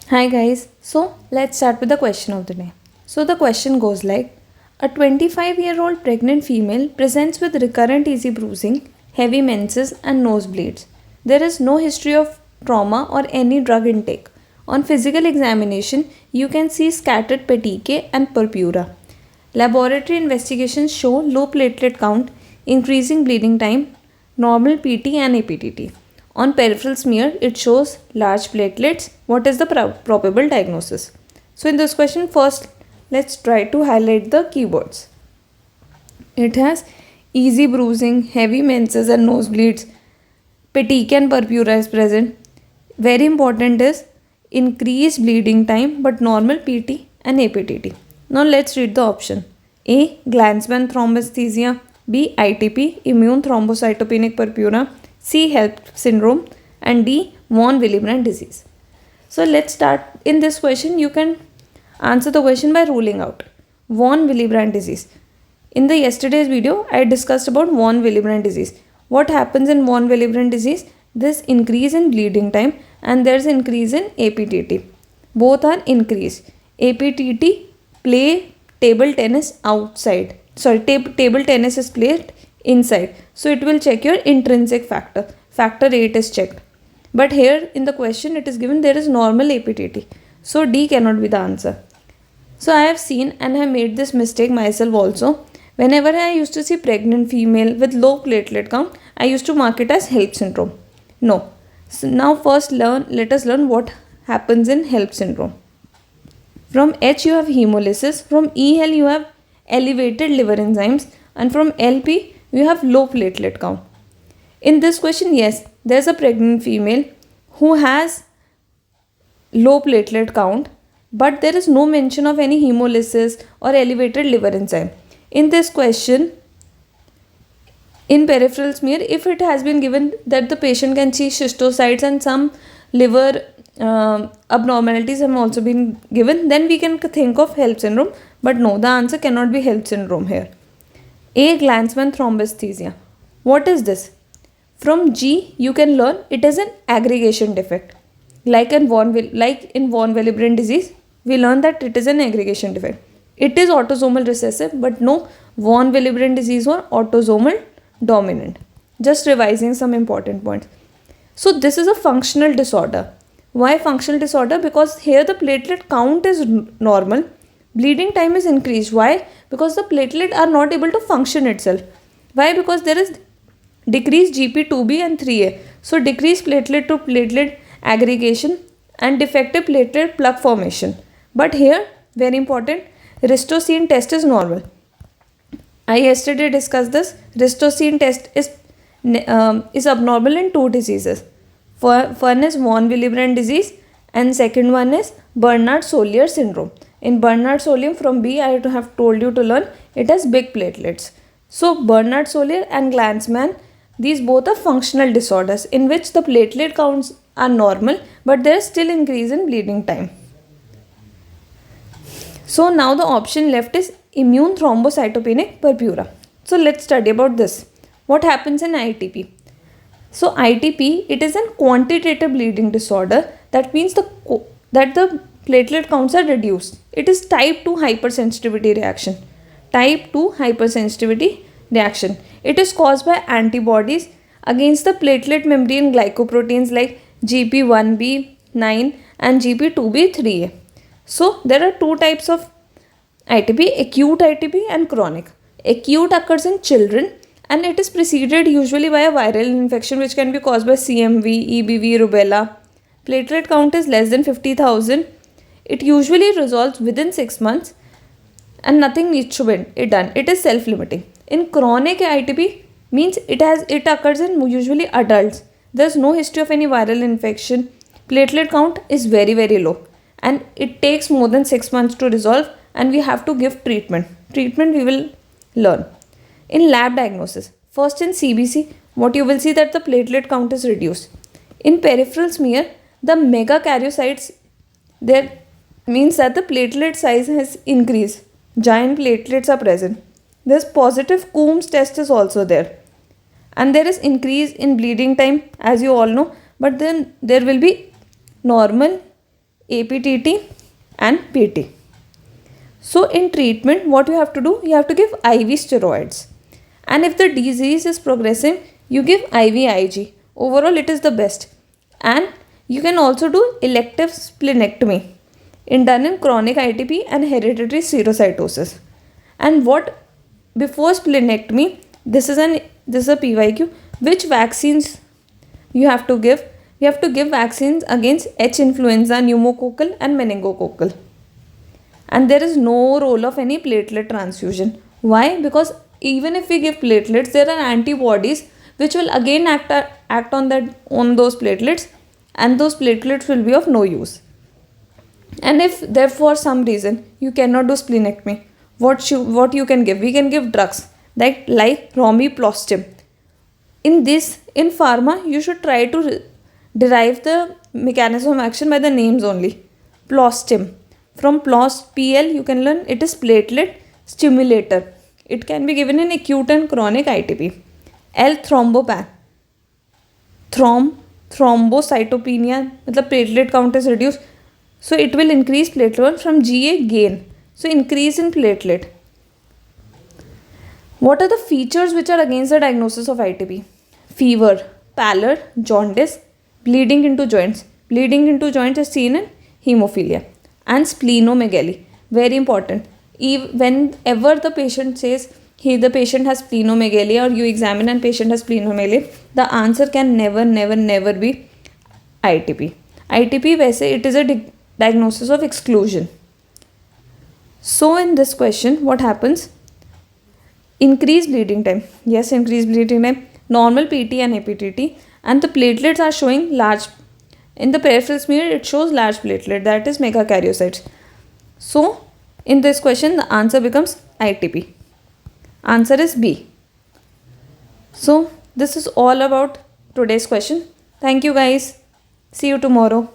Hi guys, so let's start with the question of the day. So the question goes like, a 25-year-old pregnant female presents with recurrent easy bruising, heavy menses and nosebleeds. There is no history of trauma or any drug intake. On physical examination, you can see scattered petechiae and purpura. Laboratory investigations show low platelet count, increasing bleeding time, normal PT and APTT. On peripheral smear, it shows large platelets. What is the probable diagnosis? So, in this question, first let's try to highlight the keywords. It has easy bruising, heavy menses and nosebleeds, petechiae and purpura is present. Very important is increased bleeding time but normal PT and APTT. Now let's read the option. A. Glanzmann thrombesthesia. B. ITP, immune thrombocytopenic purpura. C. HELP syndrome. And D. Von Willebrand disease. So let's start. In this question, you can answer the question by ruling out Von Willebrand disease. In the yesterday's video, I discussed about Von Willebrand disease. What happens in Von Willebrand disease? This increase in bleeding time and there's increase in APTT. Both are increased. APTT play table tennis outside. Table tennis is played inside. So it will check your intrinsic factor. Factor 8 is checked. But here in the question it is given there is normal APTT. So D cannot be the answer. So I have seen and I made this mistake myself also. Whenever I used to see pregnant female with low platelet count, I used to mark it as HELP syndrome. No. So now first let us learn what happens in HELP syndrome. From H you have hemolysis, from EL you have elevated liver enzymes, and from LP you have low platelet count. In this question, yes, there is a pregnant female who has low platelet count, but there is no mention of any hemolysis or elevated liver enzyme. In this question, in peripheral smear, if it has been given that the patient can see schistocytes and some liver abnormalities have also been given, then we can think of HELP syndrome. But no, the answer cannot be HELP syndrome here. A. Glanzmann thrombesthesia. What is this? From G, you can learn it is an aggregation defect. Like in von Willebrand disease, we learn that it is an aggregation defect. It is autosomal recessive, but no von Willebrand disease or autosomal dominant. Just revising some important points. So this is a functional disorder. Why functional disorder? Because here the platelet count is normal. Bleeding time is increased. Why? Because the platelet are not able to function itself. Why? Because there is decreased GP2B and 3A. So decreased platelet to platelet aggregation and defective platelet plug formation. But here, very important, Ristocene test is normal. I yesterday discussed this. Ristocene test is abnormal in two diseases. One is von Willebrand disease and second one is Bernard-Solier syndrome. In Bernard-Solier, from B I have told you to learn it has big platelets. So Bernard-Solier and Glanzmann, these both are functional disorders in which the platelet counts are normal but there is still increase in bleeding time. So now the option left is immune thrombocytopenic purpura. So let's study about this. What happens in ITP? So ITP, it is a quantitative bleeding disorder. That means that the platelet counts are reduced. It is type 2 hypersensitivity reaction. Type 2 hypersensitivity reaction. It is caused by antibodies against the platelet membrane glycoproteins like GP1B9 and GP2B3A. So there are two types of ITP, acute ITP and chronic. Acute occurs in children and it is preceded usually by a viral infection which can be caused by CMV, EBV, rubella. Platelet count is less than 50,000. It usually resolves within 6 months and nothing needs to be done. It is self-limiting. In chronic ITP means it occurs in usually adults. There is no history of any viral infection. Platelet count is very, very low and it takes more than 6 months to resolve and we have to give treatment. Treatment we will learn. In lab diagnosis, first in CBC, what you will see that the platelet count is reduced. In peripheral smear, the megakaryocytes, there means that the platelet size has increased. Giant platelets are present. This positive Coombs test is also there. And there is increase in bleeding time as you all know. But then there will be normal APTT and PT. So in treatment, what you have to do? You have to give IV steroids. And if the disease is progressing, you give IVIG. Overall, it is the best. And you can also do elective splenectomy done in chronic ITP and hereditary spherocytosis. And what before splenectomy? This is a PYQ. Which vaccines you have to give? You have to give vaccines against H influenza, pneumococcal, and meningococcal. And there is no role of any platelet transfusion. Why? Because even if we give platelets, there are antibodies which will again act on those platelets, and those platelets will be of no use. And if there for some reason you cannot do splenectomy, what you can give? We can give drugs like romiplastim. In pharma, you should try to derive the mechanism of action by the names only. Plostim. From PL, you can learn it is platelet stimulator. It can be given in acute and chronic ITP. L-thrombopan. Thrombocytopenia, the platelet count is reduced. So it will increase platelet. From GA, gain. So increase in platelet. What are the features which are against the diagnosis of ITP? Fever, pallor, jaundice, bleeding into joints. Bleeding into joints is seen in hemophilia. And splenomegaly, very important. Whenever the patient says the patient has splenomegaly, or you examine and patient has splenomegaly, the answer can never be ITP. ITP, it is a diagnosis of exclusion. So in this question, what happens? Increased bleeding time. Yes, increased bleeding time. Normal PT and APTT, and the platelets are showing large. In the peripheral smear, it shows large platelet, that is megakaryocytes. So, in this question, the answer becomes ITP. Answer is B. So, this is all about today's question. Thank you guys. See you tomorrow.